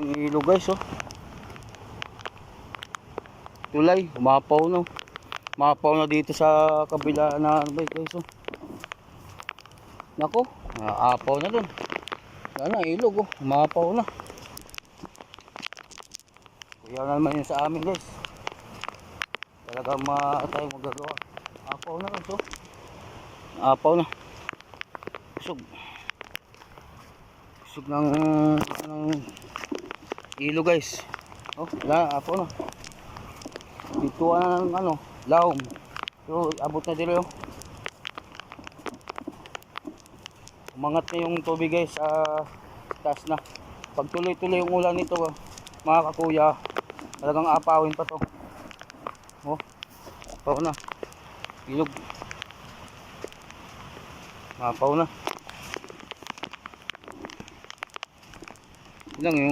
Ang ilog guys, oh. Tulay, umapaw na. Umapaw na dito sa kabila na guys, oh. Nako, aapaw na dun. Yan na, ilog, oh. Umapaw na. Kaya na naman yun sa amin guys. Talagang tayong magagawa. Apaw na guys, oh. Apaw na. Kusog. Kusog ng ilog guys. Oh, wala, apaw na. Dito ng laom. Pero abot na dito, oh. Umangat na yung tubig guys, taas na. Pag tuloy-tuloy yung ulan nito, mga kakuya, talagang apawin pa to. Oh, apaw na. Ilog. Apaw na. Ilang yung